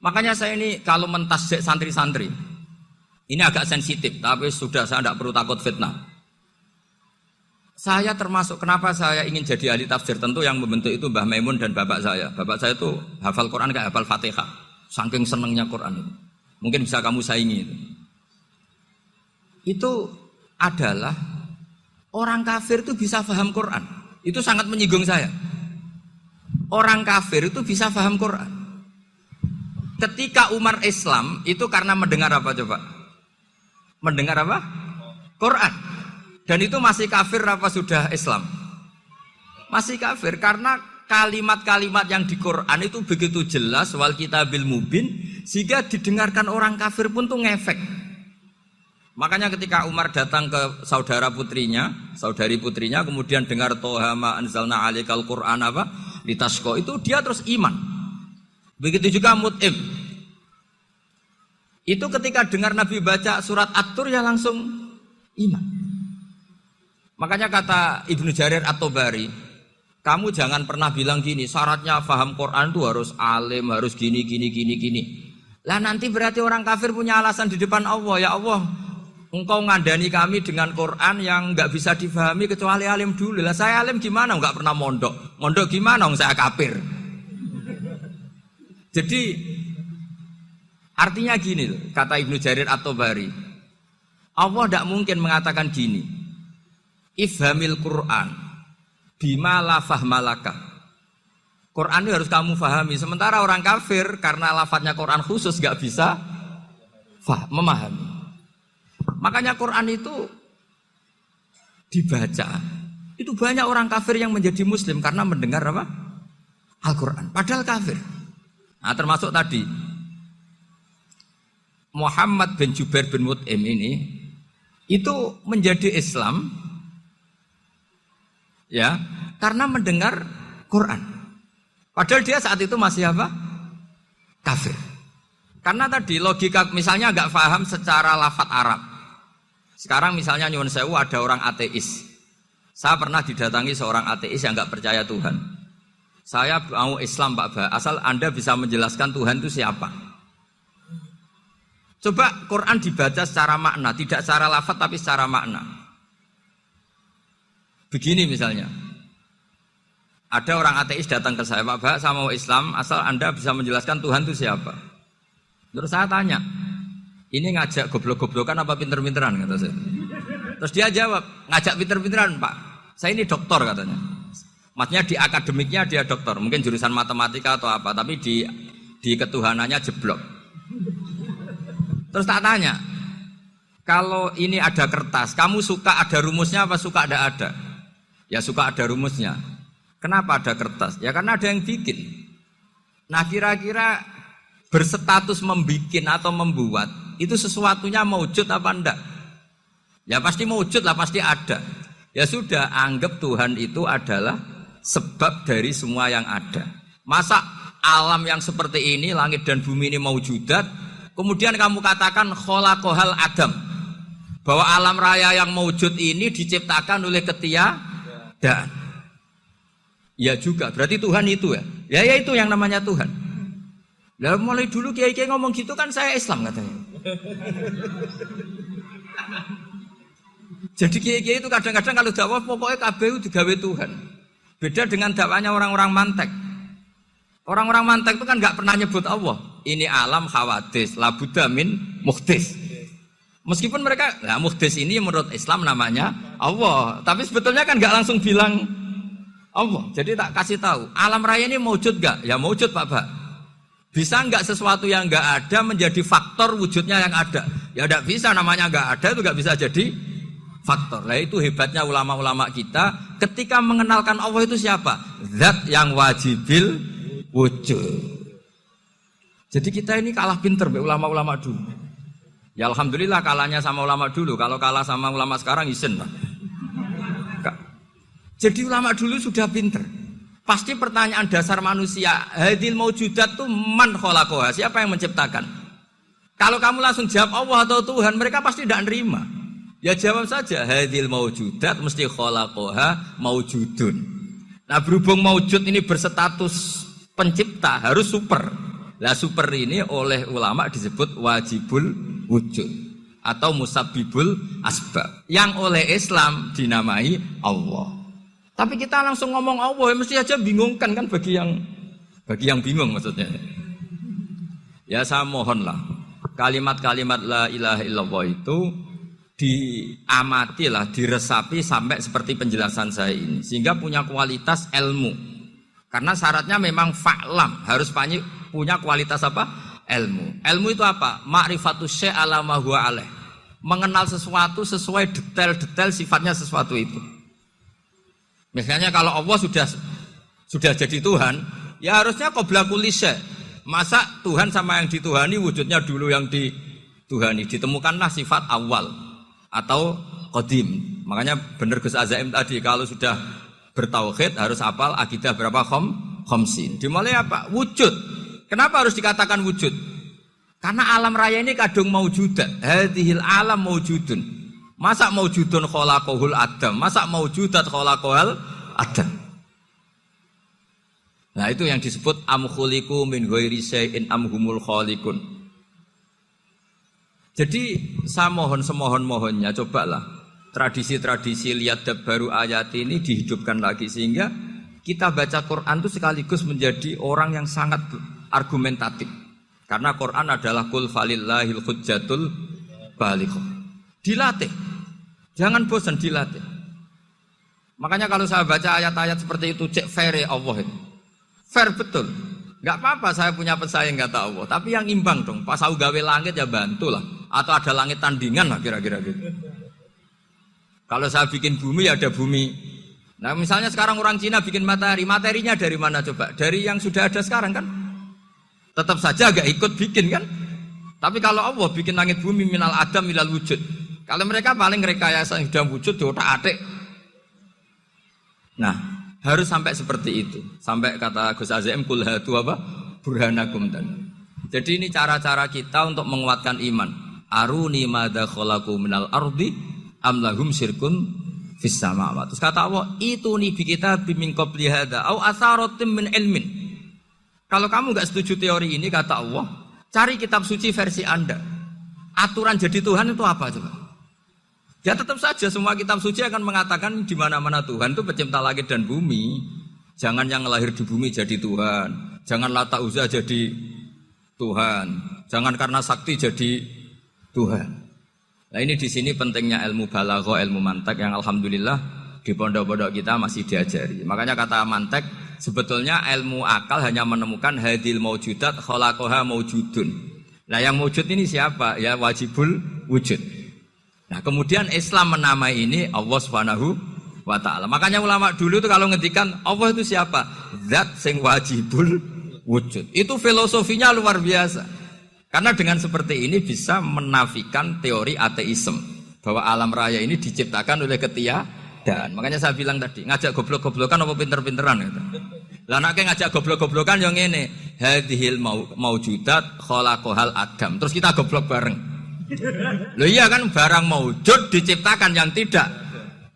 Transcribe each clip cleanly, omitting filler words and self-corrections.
Makanya saya ini kalau mentasjek santri-santri, ini agak sensitif, tapi sudah saya tidak perlu takut fitnah. Saya termasuk, kenapa saya ingin jadi ahli tafsir, tentu yang membentuk itu Mbah Maimun dan bapak saya. Bapak saya itu hafal Quran kayak hafal Fatihah, saking senangnya Quran itu. Mungkin bisa kamu saingi itu. Itu adalah orang kafir itu bisa paham Quran. Itu sangat menyinggung saya. Orang kafir itu bisa paham Quran. Ketika Umar Islam itu karena mendengar apa coba? Mendengar apa? Quran. Dan itu masih kafir apa sudah Islam? Masih kafir karena kalimat-kalimat yang di Quran itu begitu jelas wal kitabil mubin sehingga didengarkan orang kafir pun tuh ngefek. Makanya ketika Umar datang ke saudari putrinya kemudian dengar Toha ma anzalna alaikal Quran apa? Litasqa itu dia terus iman. Begitu juga Mut'im. Itu ketika dengar Nabi baca surat At-Tur ya langsung iman. Makanya kata Ibnu Jarir At-Tabari, kamu jangan pernah bilang gini, syaratnya paham Quran itu harus alim, harus gini. Lah nanti berarti orang kafir punya alasan di depan Allah, ya Allah, engkau ngandani kami dengan Quran yang enggak bisa difahami kecuali alim dulu. Lah saya alim gimana? Enggak pernah mondok. Mondok gimana? Saya kafir. Jadi artinya gini loh, kata Ibnu Jarir At-Tabari, Allah tidak mungkin mengatakan gini, ifhamil Quran bima la fahmalaka. Quran itu harus kamu fahami, sementara orang kafir karena lafadznya Quran khusus gak bisa memahami. Makanya Quran itu dibaca, itu banyak orang kafir yang menjadi muslim karena mendengar apa? Al-Quran, padahal kafir. Nah, termasuk tadi Muhammad bin Jubair bin Mut'im ini itu menjadi Islam ya karena mendengar Quran. Padahal dia saat itu masih apa? Kafir. Karena tadi logika misalnya enggak paham secara lafadz Arab. Sekarang misalnya nyuwun sewu ada orang ateis. Saya pernah didatangi seorang ateis yang enggak percaya Tuhan. Saya mau Islam Pak Ba, asal Anda bisa menjelaskan Tuhan itu siapa. Coba Quran dibaca secara makna, tidak secara lafaz tapi secara makna. Begini misalnya, ada orang ateis datang ke saya, Pak Ba, saya mau Islam, asal Anda bisa menjelaskan Tuhan itu siapa. Terus saya tanya, ini ngajak goblok-goblokan apa pinter-pinteran kata saya. Terus dia jawab, ngajak pinter-pinteran Pak, saya ini dokter katanya. Maksudnya di akademiknya dia dokter, mungkin jurusan matematika atau apa, tapi di ketuhanannya jeblok. Terus tak tanya, kalau ini ada kertas, kamu suka ada rumusnya apa suka ada? Ya suka ada rumusnya. Kenapa ada kertas? Ya karena ada yang bikin. Nah kira-kira berstatus membikin atau membuat, itu sesuatunya mewujud apa enggak? Ya pasti mewujud lah, pasti ada. Ya sudah, anggap Tuhan itu adalah sebab dari semua yang ada. Masa alam yang seperti ini, langit dan bumi ini maujudat, kemudian kamu katakan khalaqahal adam, bahwa alam raya yang maujud ini diciptakan oleh ketiadaan. Ya juga, berarti Tuhan itu ya. Ya itu yang namanya Tuhan. Lah mulai dulu kiai-kiai ngomong gitu kan saya Islam katanya. Jadi kiai-kiai itu kadang-kadang kalau dakwah pokoknya kabeh digawe Tuhan. Beda dengan dakwanya orang-orang mantek. Orang-orang mantek itu kan nggak pernah nyebut Allah. Ini alam hawadis, labuda min muhdis. Meskipun mereka, nah muhdis ini menurut Islam namanya Allah. Tapi sebetulnya kan nggak langsung bilang Allah. Jadi tak kasih tahu, alam raya ini mewujud nggak? Ya mewujud Pak Ba. Bisa nggak sesuatu yang nggak ada menjadi faktor wujudnya yang ada? Ya nggak bisa, namanya nggak ada itu nggak bisa jadi faktor. Nah itu hebatnya ulama-ulama kita ketika mengenalkan Allah itu siapa? Zat yang wajibil wujud. Jadi kita ini kalah pinter be ulama-ulama dulu. Ya alhamdulillah kalahnya sama ulama dulu. Kalau kalah sama ulama sekarang isen lah. Jadi ulama dulu sudah pinter. Pasti pertanyaan dasar manusia, hadil maujudat itu man khalaqaha, siapa yang menciptakan? Kalau kamu langsung jawab Allah atau Tuhan, mereka pasti tidak nerima. Ya jawab saja, hadil maujudat mesti khalaqaha maujudun. Nah berhubung maujud ini berstatus pencipta, harus super. Lah super ini oleh ulama disebut wajibul wujud atau musabbibul asbab. Yang oleh Islam dinamai Allah. Tapi kita langsung ngomong Allah, mesti aja bingungkan kan bagi yang bingung maksudnya. Ya saya mohonlah kalimat-kalimat la ilaha illallah itu diamatilah, diresapi sampai seperti penjelasan saya ini sehingga punya kualitas ilmu. Karena syaratnya memang fa'lam, harus punya kualitas apa? Ilmu. Ilmu itu apa? Ma'rifatus syai' ala ma huwa alaih. Mengenal sesuatu sesuai detail-detail sifatnya sesuatu itu. Misalnya kalau Allah sudah jadi Tuhan, ya harusnya qabla kulli syai'. Masa Tuhan sama yang dituhani wujudnya dulu yang dituhani. Ditemukanlah sifat awal atau qadim. Makanya benar Gus Azaim tadi kalau sudah bertauhid harus hafal akidah berapa khamsin. Dimulai apa? Wujud. Kenapa harus dikatakan wujud? Karena alam raya ini kadung maujudat. Hadhil alam maujudun. Masa maujudun khalaqahul adam? Masa maujudat khalaqahul adam? Nah itu yang disebut am khuliqu min ghairi syai'in am humul khaliqun. Jadi saya mohon semohon-mohonnya cobalah tradisi-tradisi lihat baru ayat ini dihidupkan lagi sehingga kita baca Quran itu sekaligus menjadi orang yang sangat argumentatif. Karena Quran adalah qul falillahil hujjatul balighah. Dilatih. Jangan bosan dilatih. Makanya kalau saya baca ayat-ayat seperti itu cek fair Allah itu. Fair betul. Enggak apa-apa saya punya pesaing kata Allah, tapi yang imbang dong. Pas aku gawe langit ya bantulah atau ada langit tandingan lah kira-kira gitu. Kalau saya bikin bumi ya ada bumi. Nah misalnya sekarang orang Cina bikin matahari, materinya dari mana coba? Dari yang sudah ada sekarang kan? Tetap saja agak ikut bikin kan? Tapi kalau Allah bikin langit bumi minal adam minal wujud. Kalau mereka paling rekayasa sudah wujud di otak-atik. Nah, harus sampai seperti itu. Sampai kata Gus Azim kul hatu apa? Burhanakum dan. Jadi ini cara-cara kita untuk menguatkan iman. Aruni madza khalaqu minal ardi am lahum syirkun fis samawati. Terus kata Allah, itu nih bi kitabim min qabli hadza au atharatin min ilmin. Kalau kamu enggak setuju teori ini kata Allah, cari kitab suci versi Anda. Aturan jadi Tuhan itu apa coba? Ya tetap saja semua kitab suci akan mengatakan di mana-mana Tuhan itu pencipta langit dan bumi. Jangan yang lahir di bumi jadi Tuhan. Jangan Lata Uzza jadi Tuhan. Jangan karena sakti jadi Tuhan. Nah ini di sini pentingnya ilmu balaghah, ilmu mantek yang alhamdulillah di pondok-pondok kita masih diajari. Makanya kata mantek sebetulnya ilmu akal hanya menemukan hadil maujudat khalaqaha maujudun. Nah yang maujud ini siapa? Ya wajibul wujud. Nah kemudian Islam menamai ini Allah Subhanahu wa ta'ala. Makanya ulama dulu itu kalau ngendikan Allah itu siapa? Zat sing wajibul wujud. Itu filosofinya luar biasa. Karena dengan seperti ini bisa menafikan teori ateisme bahwa alam raya ini diciptakan oleh ketiadaan. Makanya saya bilang tadi, ngajak goblok-goblokan apa pinter-pinteran gitu. Lah nek ngajak goblok-goblokan yang ngene, hadhil maujudat khalaqahal adam. Terus kita goblok bareng. Loh iya kan barang maujud diciptakan yang tidak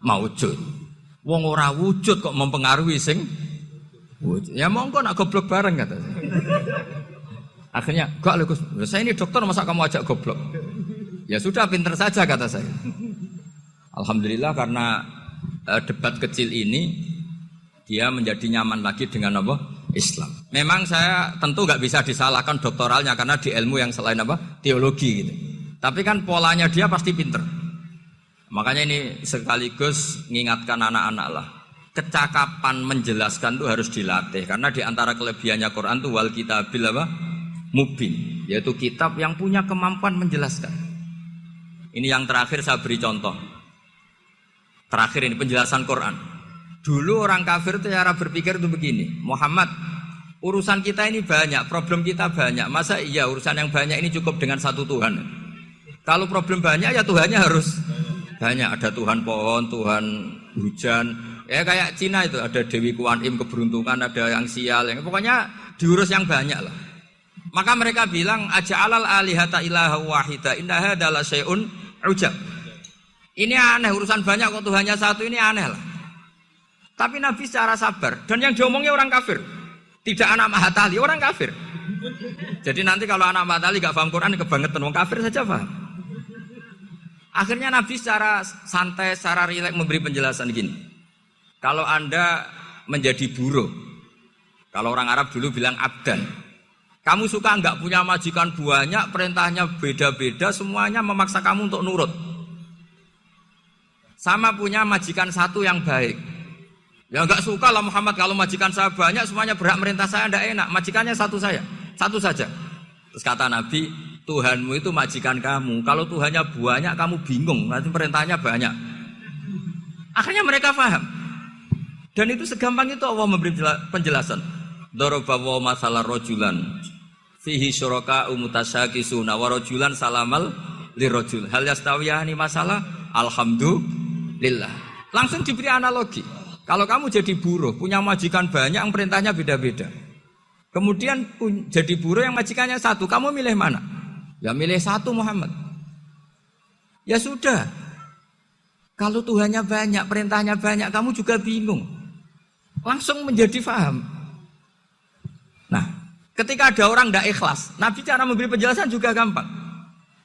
maujud. Wong ora wujud kok mempengaruhi sing wujud. Ya monggo nak goblok bareng kata saya. Akhirnya, "Gak lho Gus, saya ini dokter masa kamu ajak goblok?" Ya sudah pinter saja kata saya. Alhamdulillah karena debat kecil ini dia menjadi nyaman lagi dengan apa? Islam. Memang saya tentu nggak bisa disalahkan doktoralnya karena di ilmu yang selain apa? Teologi gitu. Tapi kan polanya dia pasti pinter. Makanya ini sekaligus mengingatkan anak-anak lah. Kecakapan menjelaskan itu harus dilatih karena di antara kelebihannya Quran itu wal kitabil apa? Mubin, yaitu kitab yang punya kemampuan menjelaskan. Ini yang terakhir saya beri contoh. Terakhir ini penjelasan Quran. Dulu orang kafir itu cara berpikir itu begini, Muhammad, urusan kita ini banyak, problem kita banyak. Masa iya urusan yang banyak ini cukup dengan satu Tuhan? Kalau problem banyak ya Tuhannya harus banyak. Ada Tuhan pohon, Tuhan hujan. Ya kayak Cina itu ada Dewi Kuan Im keberuntungan, ada yang sial, yang pokoknya diurus yang banyak lah. Maka mereka bilang aja'alal alihata ilaha wahida inna hadza la syai'un ujab. Ini aneh urusan banyak kok Tuhannya satu ini aneh lah. Tapi Nabi secara sabar dan yang diomongnya orang kafir. Tidak anak mahatali orang kafir. Jadi nanti kalau anak Mbak Tali gak paham Quran kebangetan, wong kafir saja paham. Akhirnya Nabi secara santai, secara rileks memberi penjelasan gini. Kalau Anda menjadi buruh, kalau orang Arab dulu bilang abdan, kamu suka enggak punya majikan banyak, perintahnya beda-beda, semuanya memaksa kamu untuk nurut. Sama punya majikan satu yang baik. Ya enggak suka lah Muhammad kalau majikan saya banyak, semuanya berhak merintah saya, enggak enak. Majikannya satu saja. Terus kata Nabi, Tuhanmu itu majikan kamu. Kalau Tuhannya banyak, kamu bingung, nanti perintahnya banyak. Akhirnya mereka paham. Dan itu segampang itu Allah memberi penjelasan. Daraba wa masalah rojulan fihi syuraka umutasakisuna wa rajulan salamal lirajul. Hal yastawiyani masalah? Alhamdulillah. Langsung diberi analogi. Kalau kamu jadi buruh, punya majikan banyak yang perintahnya beda-beda. Kemudian jadi buruh yang majikannya satu, kamu milih mana? Ya milih satu Muhammad. Ya sudah. Kalau Tuhannya banyak, perintahnya banyak, kamu juga bingung. Langsung menjadi faham. Nah, ketika ada orang tidak ikhlas, Nabi cara memberi penjelasan juga gampang.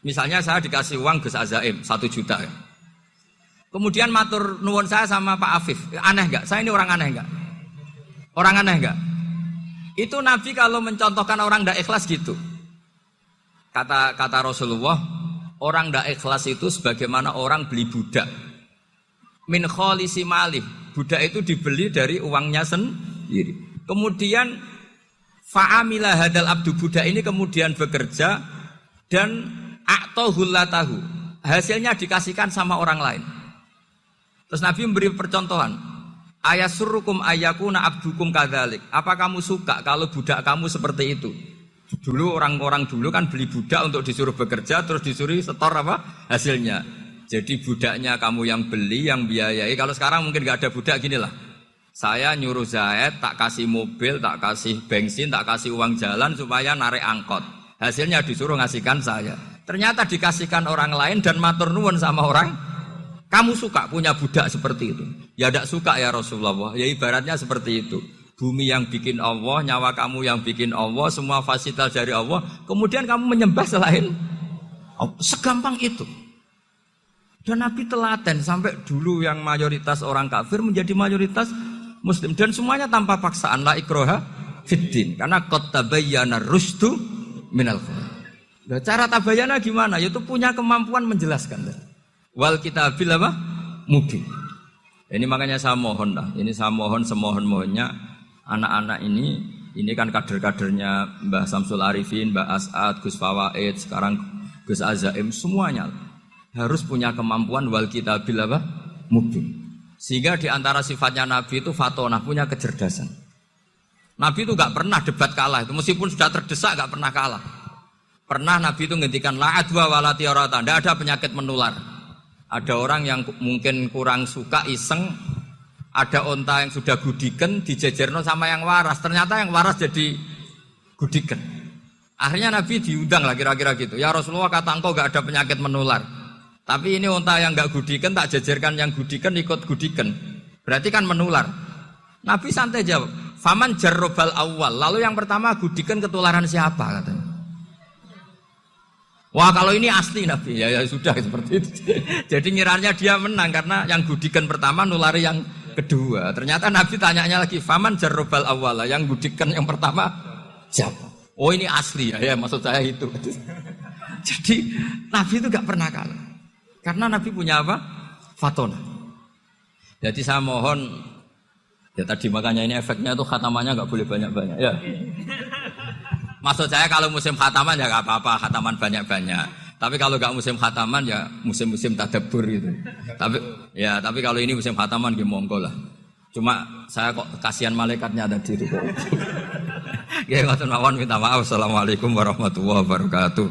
Misalnya saya dikasih uang Gus Azaim 1 juta. Kemudian matur nuwun saya sama Pak Afif, aneh enggak? Saya ini orang aneh enggak? Orang aneh enggak? Itu Nabi kalau mencontohkan orang tidak ikhlas gitu. Kata Rasulullah, orang tidak ikhlas itu sebagaimana orang beli budak. Min kholisi malih, budak itu dibeli dari uangnya sendiri. Kemudian fa'amila hadal abdu, budak ini kemudian bekerja dan a'tohullatahu, hasilnya dikasihkan sama orang lain. Terus Nabi memberi percontohan, ayasurrukum ayyakuna abdukum kadzalik. Apa kamu suka kalau budak kamu seperti itu? Dulu orang-orang dulu kan beli budak untuk disuruh bekerja, terus disuruh setor apa hasilnya. Jadi budaknya kamu yang beli, yang biayai. Kalau sekarang mungkin gak ada budak, gini lah. Saya nyuruh Zaid, tak kasih mobil, tak kasih bensin, tak kasih uang jalan supaya narik angkot. Hasilnya disuruh ngasihkan saya. Ternyata dikasihkan orang lain dan matur nuwun sama orang. Kamu suka punya budak seperti itu? Ya tidak suka ya Rasulullah. Ya ibaratnya seperti itu. Bumi yang bikin Allah, nyawa kamu yang bikin Allah, semua fasilitas dari Allah. Kemudian kamu menyembah selain Allah. Segampang itu. Dan Nabi telaten sampai dulu yang mayoritas orang kafir menjadi mayoritas Muslim. Dan semuanya tanpa paksaan. La ikroha fiddin. Karena qad tabayyana rusdu minal ghayy. Nah, cara tabayana gimana? Yaitu punya kemampuan menjelaskan. Wal kitabil apa? Mubin. Ini makanya saya mohon lah. Ini saya mohon semohon-mohonnya anak-anak ini kan kader-kadernya Mbah Samsul Arifin, Mbah As'ad, Gus Fawaid, sekarang Gus Azaim, semuanya harus punya kemampuan wal kitabil apa? Mubin. Sehingga di antara sifatnya Nabi itu fatonah, punya kecerdasan. Nabi itu gak pernah debat kalah itu, meskipun sudah terdesak gak pernah kalah. Pernah Nabi itu ngendikan la adwa wala tiarata, tidak ada penyakit menular. Ada orang yang mungkin kurang suka iseng, ada onta yang sudah gudiken dijejerno sama yang waras, ternyata yang waras jadi gudiken. Akhirnya Nabi diundang lah kira-kira gitu. Ya Rasulullah, kata engkau gak ada penyakit menular. Tapi ini onta yang gak gudiken tak jejerkan yang gudiken ikut gudiken. Berarti kan menular. Nabi santai jawab, faman jarrobal awal. Lalu yang pertama gudiken ketularan siapa katanya. Wah kalau ini asli Nabi, ya sudah seperti itu. Jadi ngiranya dia menang karena yang gudikan pertama nulari yang kedua. Ternyata Nabi tanyanya lagi, faman jarrobal awala, yang gudikan yang pertama siapa? Oh ini asli ya maksud saya itu. Jadi Nabi itu gak pernah kalah. Karena Nabi punya apa? Fatona. Jadi saya mohon, ya tadi makanya ini efeknya itu khatamannya gak boleh banyak-banyak ya. Maksud saya kalau musim khataman ya gak apa-apa, khataman banyak-banyak. Tapi kalau gak musim khataman ya musim-musim tadabbur gitu. Tapi kalau ini musim khataman ya monggo lah. Cuma saya kok kasihan malaikatnya tadi itu. Ya ngoten mawon, minta maaf. Assalamualaikum warahmatullahi wabarakatuh.